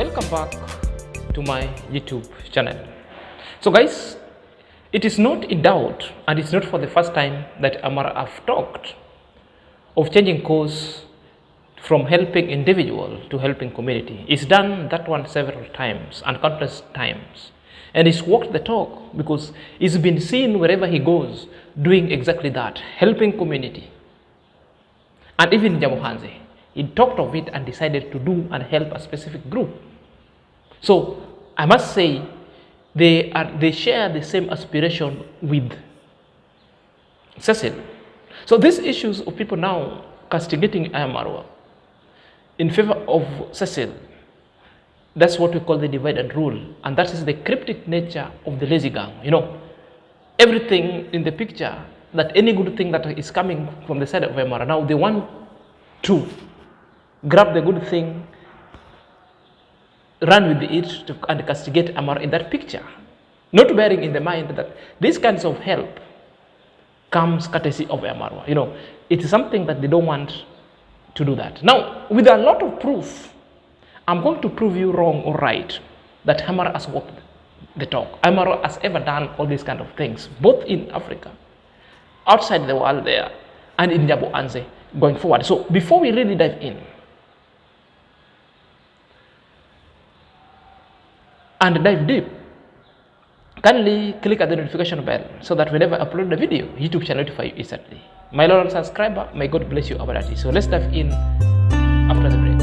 Welcome back to my YouTube channel. So guys, it is not in doubt, and it's not for the first time that Amara have talked of changing course from helping individual to helping community. It's done that one several times and countless times, and it's walked the talk because it's been seen wherever he goes doing exactly that, helping community. And even in Jamuhanze, he talked of it and decided to do and help a specific group. So I must say they share the same aspiration with Cecil. So these issues of people now castigating IAM-MARWA in favor of Cecil, that's what we call the divide and rule, and that is the cryptic nature of the lazy gang. You know, everything in the picture, that any good thing that is coming from the side of IAM-MARWA, now they want to grab the good thing, run with it, and castigate IAM-MARWA in that picture, not bearing in the mind that these kinds of help comes courtesy of IAM-MARWA. You know, it is something that they don't want to do that. Now, with a lot of proof, I'm going to prove you wrong or right that IAM-MARWA has walked the talk. IAM-MARWA has ever done all these kind of things, both in Africa, outside the world there, and in Jamuhanze going forward. So before we really dive in and dive deep, kindly click at the notification bell so that whenever I upload the video, YouTube shall notify you instantly. My loyal subscriber, may God bless you abundantly. So let's dive in after the break.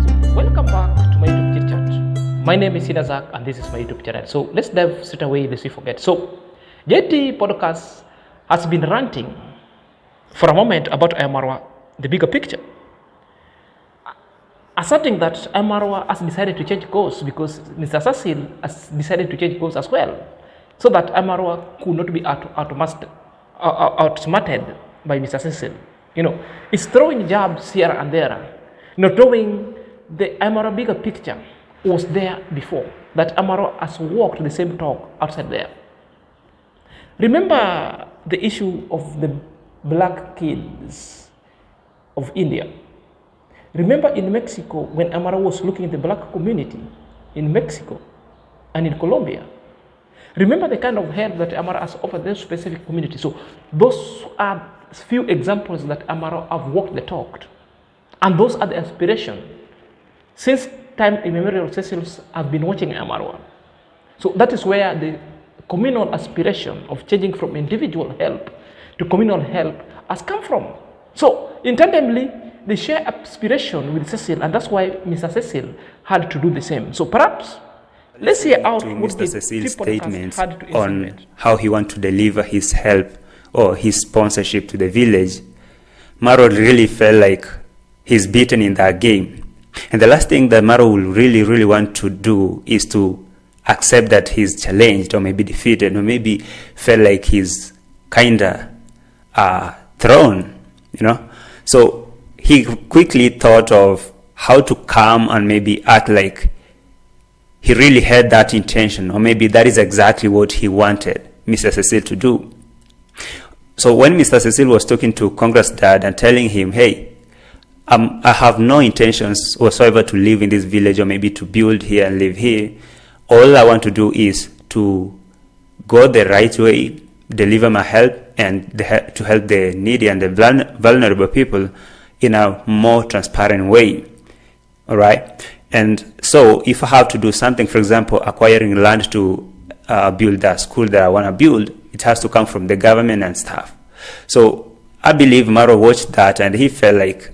So welcome back to my YouTube chit chat. My name is Sinazak and this is my YouTube channel. So let's dive straight away lest we forget. So JT Podcast has been ranting for a moment about IAM-MARWA, the bigger picture, asserting that IAM-MARWA has decided to change course because Mr. Cecil has decided to change course as well, so that IAM-MARWA could not be outsmarted by Mr. Cecil. You know, it's throwing jabs here and there, not knowing the IAM-MARWA bigger picture was there before, that IAM-MARWA has walked the same talk outside there. Remember the issue of the black kids of India. Remember in Mexico when IAM-MARWA was looking at the black community in Mexico and in Colombia. Remember the kind of help that IAM-MARWA has offered those specific communities. So those are few examples that IAM-MARWA have walked the talk, and those are the aspiration. Since time immemorial, Cecils have been watching IAM-MARWA. So that is where the communal aspiration of changing from individual help to communal help has come from. So intendedly, they share aspiration with Cecil, and that's why Mr. Cecil had to do the same. So perhaps let's hear out what Mr. Cecil's statement on how he wants to deliver his help or his sponsorship to the village. Maro really felt like he's beaten in that game. And the last thing that Maro will really want to do is to accept that he's challenged or maybe defeated, or maybe felt like he's kinda thrown, you know. So he quickly thought of how to come and maybe act like he really had that intention, or maybe that is exactly what he wanted Mr. Cecil to do. So when Mr. Cecil was talking to Congress dad and telling him, hey, I have no intentions whatsoever to live in this village or maybe to build here and live here. All I want to do is to go the right way, deliver my help, and to help the needy and the vulnerable people in a more transparent way. All right. And so if I have to do something, for example, acquiring land to build a school that I want to build, it has to come from the government and stuff. So I believe Maro watched that and he felt like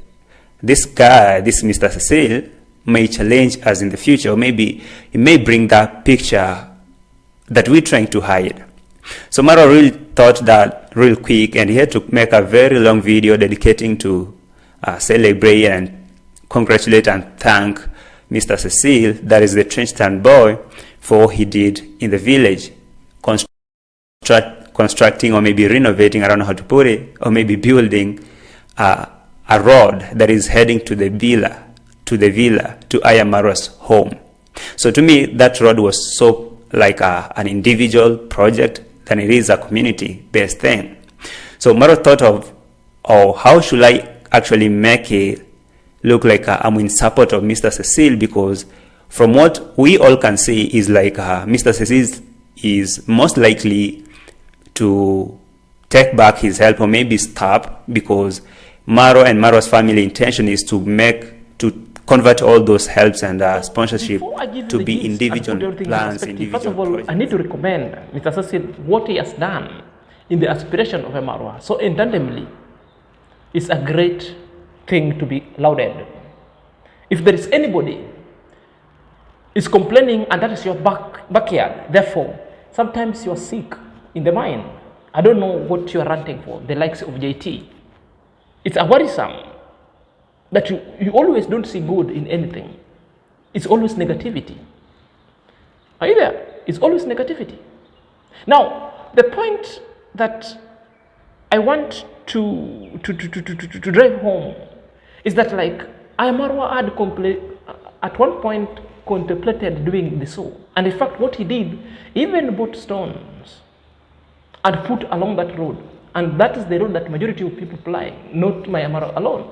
this guy, this Mr. Cecil, may challenge us in the future, or maybe he may bring that picture that we're trying to hide. So Maro really thought that real quick, and he had to make a very long video dedicating to celebrate and congratulate and thank Mr. Cecil, that is the trench town boy, for what he did in the village, constructing or maybe renovating, I don't know how to put it, or maybe building a road that is heading to the villa, to IAM-MARWA's home. So to me, that road was so like an individual project than it is a community-based thing. So Maro thought of, how should I actually make it look like I'm in support of Mr. Cecil, because from what we all can see is like Mr. Cecil is most likely to take back his help or maybe stop, because Maro and Maro's family intention is to convert all those helps and sponsorship to be individual plans, individual First of all, projects. I need to recommend Mr. Cecil what he has done in the aspiration of MARWA. So intendibly, it's a great thing to be lauded. If there is anybody is complaining and that is your backyard, therefore, sometimes you are sick in the mind. I don't know what you are ranting for, the likes of JT. It's a worrisome that you always don't see good in anything. It's always negativity. Are you there? It's always negativity. Now, the point that I want to drive home is that, like, IAM-MARWA had at one point contemplated doing the so. And in fact, what he did, even bought stones and put along that road. And that is the road that majority of people fly, not IAM-MARWA alone.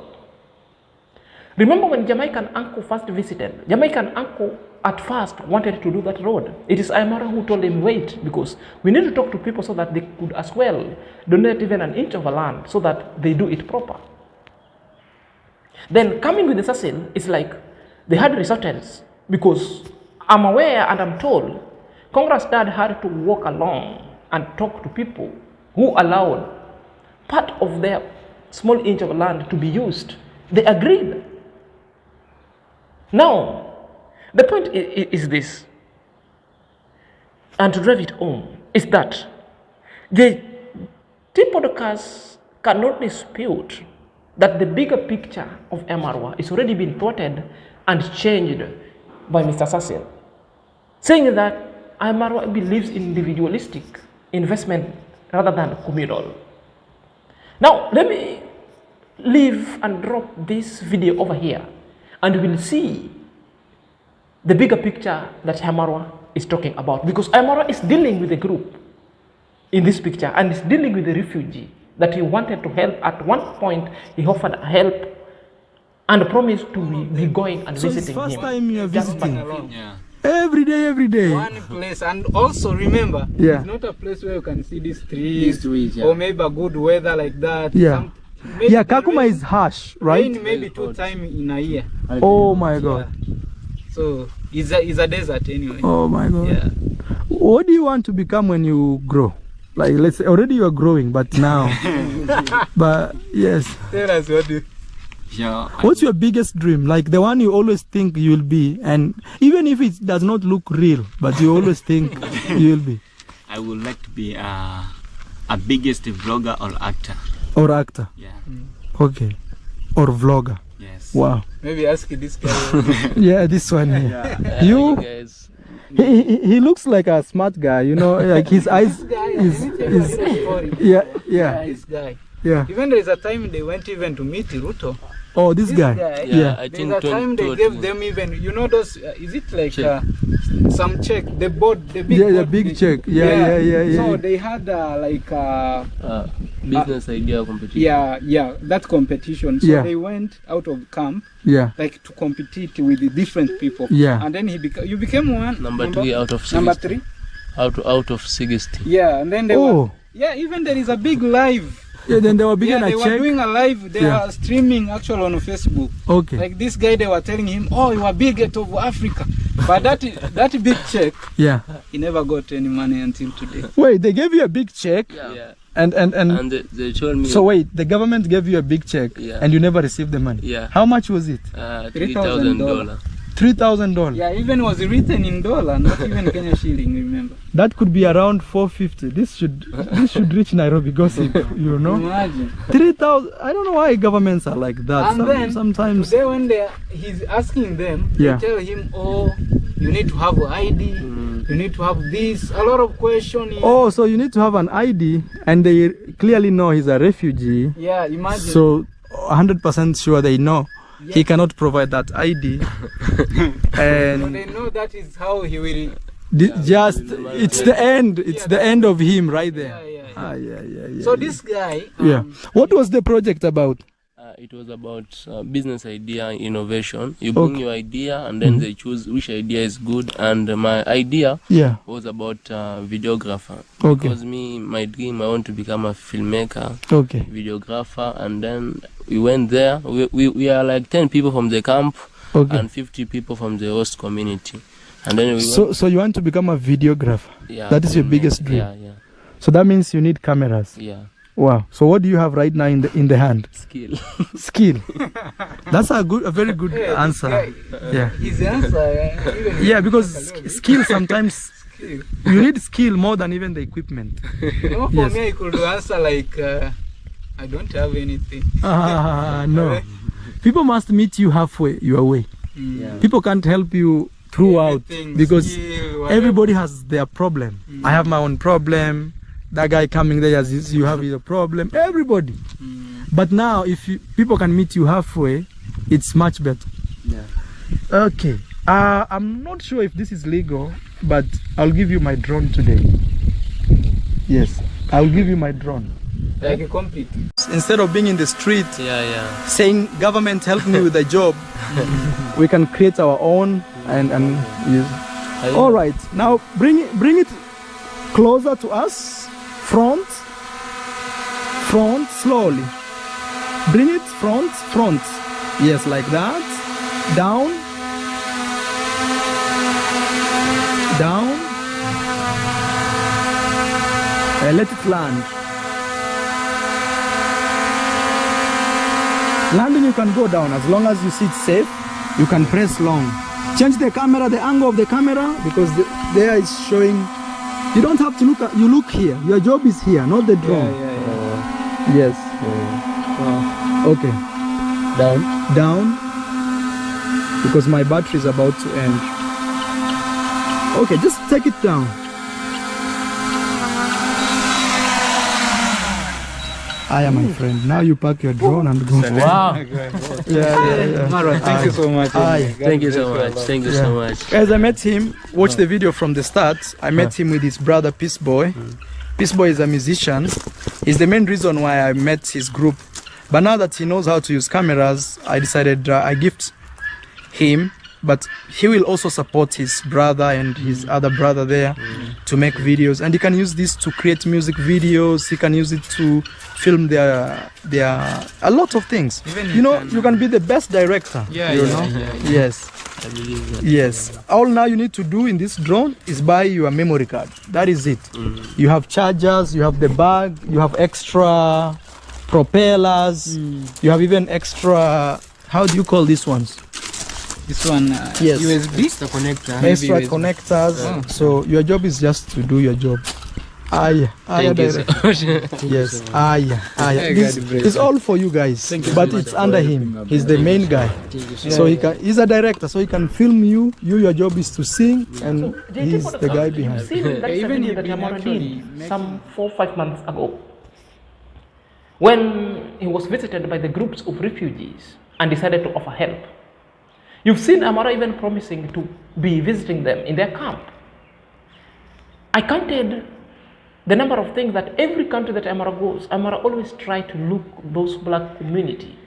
Remember when Jamaican uncle first visited? Jamaican uncle at first wanted to do that road. It is IAM-MARWA who told him, wait, because we need to talk to people so that they could as well donate even an inch of a land so that they do it proper. Then coming with the Cecil, it's like they had resultants, because I'm aware and I'm told Congress dad had to walk along and talk to people who allowed part of their small inch of land to be used. They agreed. Now, the point is this, and to drive it home, is that the JTPODCAST'S cannot dispute that the bigger picture of MARWA is already been thwarted and changed by Mr. Cecil, saying that IAM-MARWA believes in individualistic investment rather than communal. Now, let me leave and drop this video over here, and we'll see the bigger picture that IAM-MARWA is talking about, because IAM-MARWA is dealing with a group in this picture and is dealing with the refugee that he wanted to help. At one point, he offered help and promised to be going and visiting him. So it's first time you are visiting? Yeah. Every day. One place, and also remember, it's not a place where you can see these trees, or maybe a good weather like that. Yeah. Kakuma is harsh, right? Rain maybe 2 times in a year. Oh my God. Yeah. So it's a desert anyway. Oh my God. Yeah. What do you want to become when you grow? Like, let's say already you are growing, but now. But yes. Tell us what you. Yeah. What's your biggest dream? Like the one you always think you'll be, and even if it does not look real, but you always think you'll be. I would like to be a biggest vlogger or actor. Or actor. Yeah. Okay. Or vlogger. Yes. Wow. Maybe ask this guy. Yeah, this one here. You guys. He looks like a smart guy, you know, like his eyes is yeah. This guy. Yeah. Even there is a time they went even to meet Ruto. Oh, this guy. Yeah. I think there's a time they gave them even, you know, those, is it like some check, the board, the big board, the big check. Yeah. So they had like business idea competition. Yeah, that competition. So they went out of camp, like to compete with the different people. Yeah. And then you became one. Number 3 out of 60. Number 3. Out of 60. Yeah, and then they were. Yeah, even there is a big live. Yeah, then they were beginning they were doing a live. They are streaming actually on Facebook. Okay. Like this guy, they were telling him, "Oh, you are biggest of Africa," but that big check. Yeah. He never got any money until today. Wait, they gave you a big check. Yeah. And they told me. So wait, the government gave you a big check, and you never received the money. Yeah. How much was it? $3,000. $3,000. Yeah, even was written in dollar, not even Kenya shilling. Remember? That could be around 450. This should reach Nairobi gossip, you know. Imagine 3,000. I don't know why governments are like that. And then sometimes today when he's asking them, they tell him, "Oh, you need to have an ID. You need to have this." A lot of questioning. Oh, so you need to have an ID, and they clearly know he's a refugee. Yeah, imagine. So 100% sure they know. Yes. He cannot provide that ID. And so they know that is how he will. It's the end. It's the end of him right there. Yeah. Yeah. So this guy. What was the project about? It was about business idea innovation. You bring your idea and then they choose which idea is good. And my idea was about videographer. Because my dream, I want to become a filmmaker, videographer. And then we went there. We are like 10 people from the camp and 50 people from the host community. And then so you want to become a videographer? Yeah. That is your biggest dream? Yeah. So that means you need cameras? Yeah. Wow. So what do you have right now in the hand? Skill. Skill. That's a very good answer. Yeah. His answer. Yeah, because skill sometimes you need skill more than even the equipment. For me, I could answer like I don't have anything. No. People must meet you halfway your way. People can't help you throughout because everybody has their problem. I have my own problem. That guy coming there, you have your problem. Everybody. But now, if people can meet you halfway, it's much better. Yeah. Okay. I'm not sure if this is legal, but I'll give you my drone today. Yes, I'll give you my drone. Like a complete. Instead of being in the street, saying government help me with a job, we can create our own and use. All right. Now bring it closer to us. Front, slowly. Bring it front. Yes, like that. Down. And let it land. Landing, you can go down as long as you sit safe. You can press long. Change the camera, the angle of the camera, because there is showing. You don't have to look at, you look here. Your job is here, not the drone. Yes. Okay. Down. Because my battery is about to end. Okay, just take it down. I am my friend. Now you pack your drone and go. Wow. Marwa, thank you so much. Thank you so much. Thank you so much. As I met him, watch the video from the start. I met him with his brother Peace Boy. Peace Boy is a musician. He's the main reason why I met his group. But now that he knows how to use cameras, I decided I gift him. But he will also support his brother and his other brother there to make videos. And he can use this to create music videos. He can use it to film their a lot of things. Even you can be the best director. Yes. I believe that. Yes. All now you need to do in this drone is buy your memory card. That is it. You have chargers, you have the bag, you have extra propellers, you have even extra, how do you call these ones? This one, yes. USB? Extra connector. Extra connectors. So your job is just to do your job. Thank you so much. Yes. This is all for you guys, but it's under him. He's the main guy. So he's a director, so he can film you. Your job is to sing, and he's the guy behind. Even if that did some 4 or 5 months ago, when he was visited by the groups of refugees and decided to offer help. You've seen Amara even promising to be visiting them in their camp. I counted the number of things that every country that Amara goes, Amara always tries to look those black community.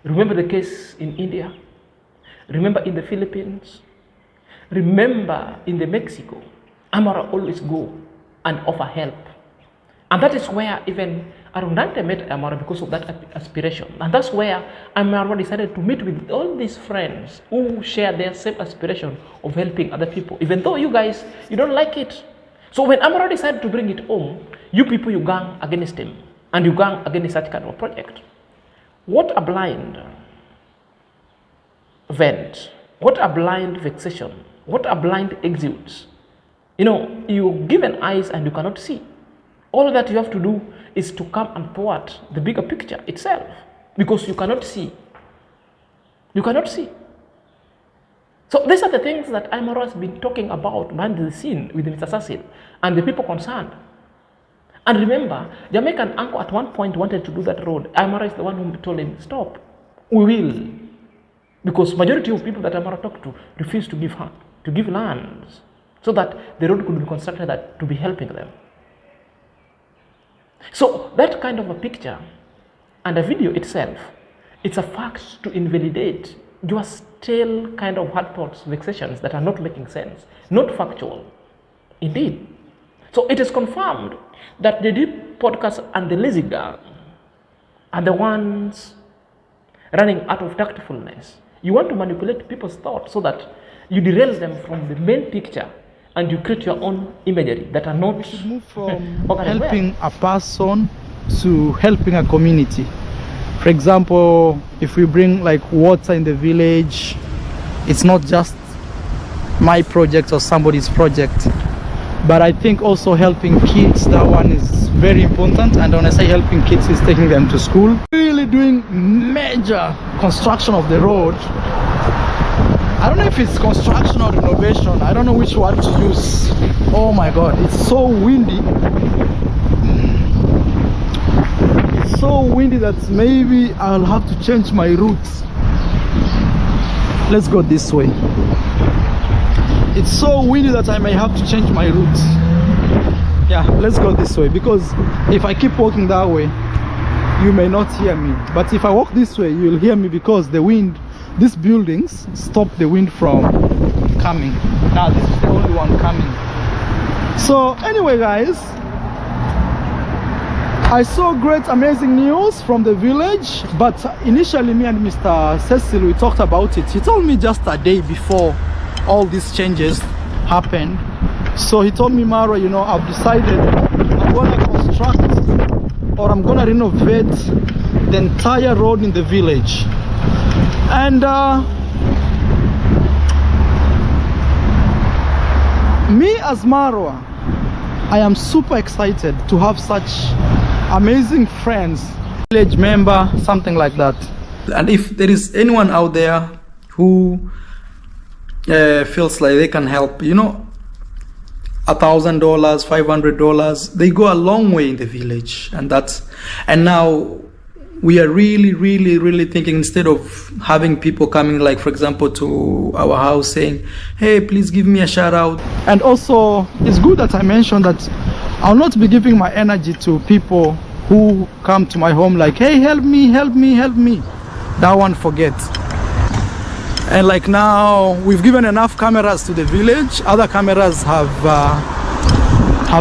Remember the case in India? Remember in the Philippines? Remember in the Mexico? Amara always go and offer help. And that is where even Arundante met Amara because of that aspiration. And that's where Amara decided to meet with all these friends who share their same aspiration of helping other people. Even though you guys, you don't like it. So when Amara decided to bring it home, you people, you gang against him. And you gang against such kind of project. What a blind vent. What a blind vexation. What a blind exit. You're given eyes and you cannot see. All that you have to do is to come and thwart the bigger picture itself, because you cannot see. You cannot see. So these are the things that Amara has been talking about behind the scene with Mr. Cecil and the people concerned. And remember, Jamaican uncle at one point wanted to do that road. Amara is the one who told him, stop, we will. Because majority of people that Amara talked to refused to give lands so that the road could be constructed to be helping them. So that kind of a picture And the video itself, it's a fact to invalidate your stale kind of hard thoughts, vexations that are not making sense, not factual. Indeed. So it is confirmed that the Deep Podcast and the Lazy Gang are the ones running out of tactfulness. You want to manipulate people's thoughts so that you derail them from the main picture and you create your own imagery that are not. We should move from helping a person to helping a community. For example, if we bring like water in the village, it's not just my project or somebody's project, but I think also helping kids, that one is very important. And when I say helping kids, is taking them to school. Really doing major construction of the road. I don't know if it's construction or renovation. I don't know which one to use. Oh my God, it's so windy. It's so windy that maybe I'll have to change my route. Let's go this way. It's so windy that I may have to change my route. Yeah, let's go this way, because if I keep walking that way, you may not hear me. But if I walk this way, you'll hear me, because the wind, these buildings stop the wind from coming. Now this is the only one coming. So anyway, guys, I saw great amazing news from the village, but initially me and Mr. Cecil, we talked about it. He told me just a day before all these changes happened. So he told me, Marwa, you know, I've decided I'm gonna construct, or I'm gonna renovate the entire road in the village. And me as Marwa, I am super excited to have such amazing friends, village member, something like that. And if there is anyone out there who feels like they can help, you know, $1,000, $500, they go a long way in the village. And now we are really thinking, instead of having people coming, like for example to our house saying, hey, please give me a shout out. And also it's good that I mentioned that I'll not be giving my energy to people who come to my home like, hey, help me. That one, forget. And like now we've given enough cameras to the village. Other cameras have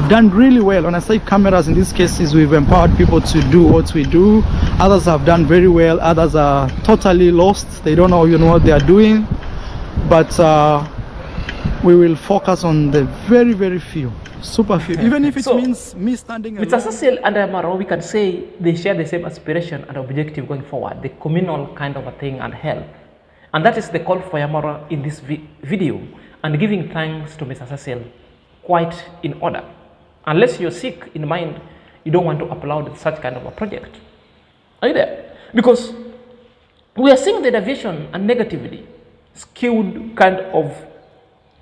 done really well. When I say cameras, in these cases, we've empowered people to do what we do. Others have done very well. Others are totally lost. They don't know even what they are doing. But we will focus on the very few, super few. Even if it means me standing alone. Mr. Cecil and Marwa, we can say they share the same aspiration and objective going forward, the communal kind of a thing and help. And that is the call for Marwa in this video, and giving thanks to Mr. Cecil quite in order. Unless you're sick in mind, you don't want to upload such kind of a project. Are you there? Because we are seeing the deviation and negativity, skewed kind of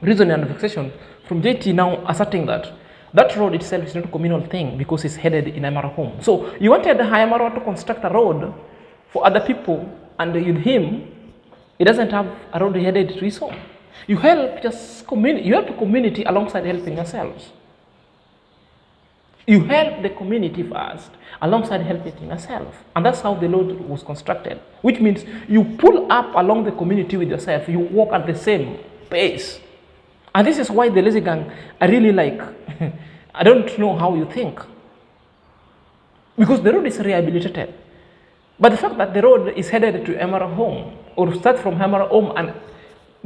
reasoning and fixation from JT now asserting that that road itself is not a communal thing because it's headed in Marwa home. So you wanted Marwa to construct a road for other people, and with him, he doesn't have a road headed to his home. You help you help the community alongside helping yourselves. You help the community first alongside helping yourself. And that's how the road was constructed. Which means you pull up along the community with yourself. You walk at the same pace. And this is why the Lazy Gang are really like, I don't know how you think. Because the road is rehabilitated. But the fact that the road is headed to Marwa home, or start from Marwa home and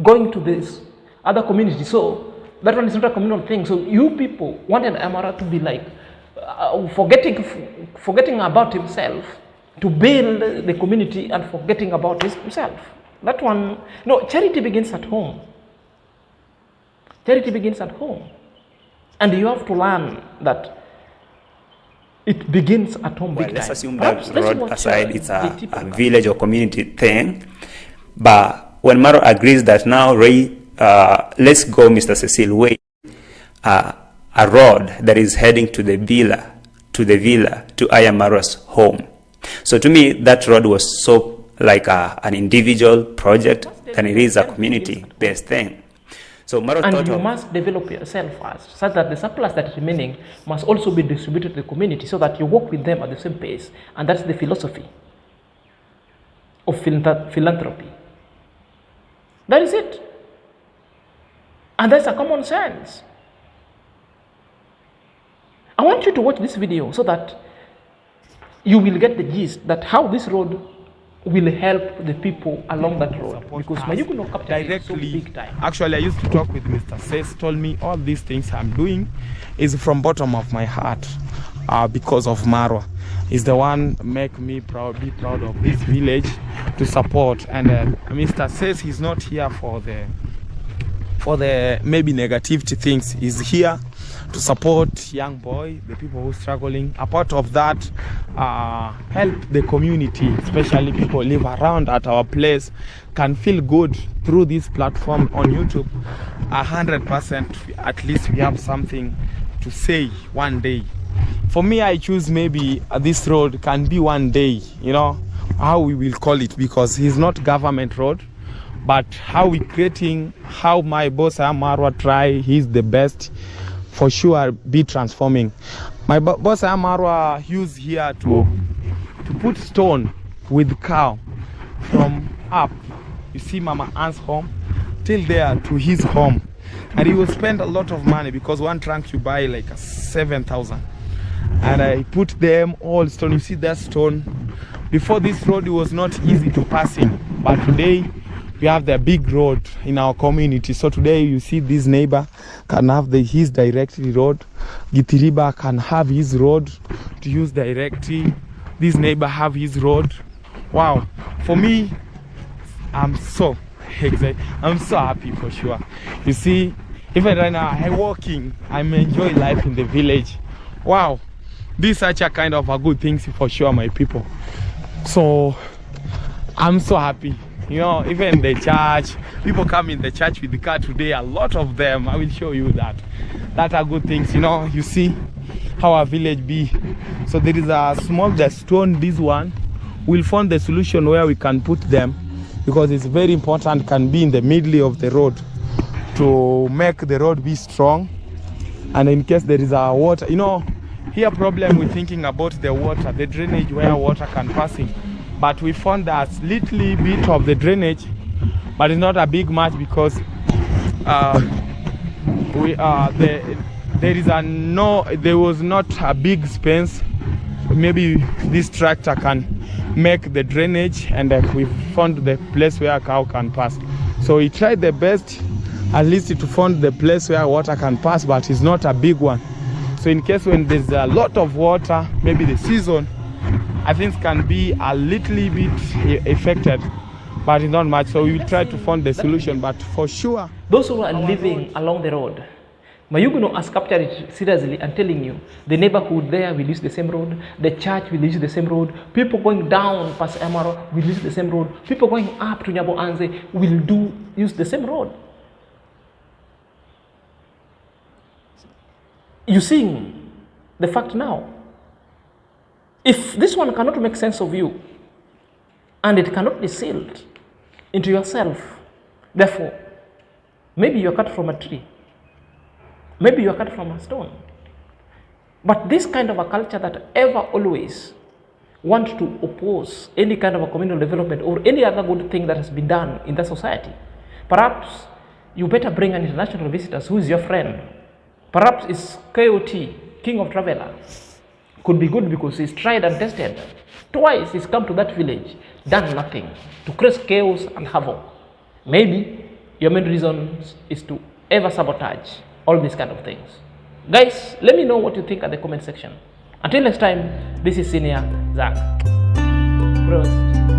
going to this other community, so that one is not a communal thing. So you people wanted Marwa to be like forgetting about himself, to build the community and forgetting about himself. That one, no, charity begins at home. Charity begins at home. And you have to learn that it begins at home. Well, let's assume that road aside, it's a village or community thing. But when Marwa agrees that now, let's go Mr. Cecil way, a road that is heading to the villa, to IAM-MARWA's home. So to me, that road was so like an individual project than it is a community-based thing. So Marwa and you must develop yourself first, such that the surplus that is remaining must also be distributed to the community, so that you work with them at the same pace. And that's the philosophy. of philanthropy. That is it. And that's a common sense. I want you to watch this video so that you will get the gist that how this road will help the people along that road. Because Mayuguno captured directly, so big time. Actually, I used to talk with Mr. Says, told me all these things I'm doing is from bottom of my heart because of Marwa. Is the one make me be proud of this village to support. And Mr. Says he's not here for the maybe negativity things. He's here to support young boy, the people who are struggling. A part of that, help the community, especially people live around at our place, can feel good through this platform on YouTube. 100%, at least we have something to say one day. For me, I choose maybe this road can be one day, you know, how we will call it, because it's not government road, but how we creating, how my boss IAM-MARWA try, he's the best, for sure be transforming. My boss IAM-MARWA used here to put stone with cow from up, you see Mama Ann's home, till there to his home. And he will spend a lot of money because one trunk you buy like 7,000. And I put them all stone. You see that stone? Before this road, it was not easy to pass in, but today we have the big road in our community. So today you see this neighbor can have his directly road. Gitiriba can have his road to use directly. This neighbor have his road. Wow, for me, I'm so excited. I'm so happy for sure. You see, even right now I'm walking, I'm enjoying life in the village. Wow, this is such a kind of a good thing for sure, my people. So I'm so happy. You know, even the church, people come in the church with the car today, a lot of them, I will show you that are good things. You know, you see how our village be. So there is a small stone, this one, we'll find the solution where we can put them, because it's very important, can be in the middle of the road to make the road be strong. And in case there is a water, you know, here problem we're thinking about the water, the drainage where water can pass in. But we found that little bit of the drainage, but it's not a big much, because there was not a big space. Maybe this tractor can make the drainage, and we found the place where a cow can pass. So we tried the best, at least to find the place where water can pass, but it's not a big one. So in case when there's a lot of water, maybe the season, I think can be a little bit affected, but it's not much. So we will try to find the solution, but for sure. Those who are living along the road, Mayuguno has captured it seriously and telling you, the neighborhood there will use the same road, the church will use the same road, people going down past IAM-MARWA will use the same road, people going up to Nyabo Anze will use the same road. You seeing the fact now. If this one cannot make sense of you, and it cannot be sealed into yourself, therefore, maybe you're cut from a tree, maybe you're cut from a stone. But this kind of a culture that ever always want to oppose any kind of a communal development or any other good thing that has been done in the society, perhaps you better bring an international visitor who is your friend. Perhaps it's KOT, King of Traveler. Could be good because he's tried and tested. Twice he's come to that village, done nothing, to create chaos and havoc. Maybe your main reason is to ever sabotage all these kind of things. Guys, let me know what you think at the comment section. Until next time, this is Senior Zach. Prost.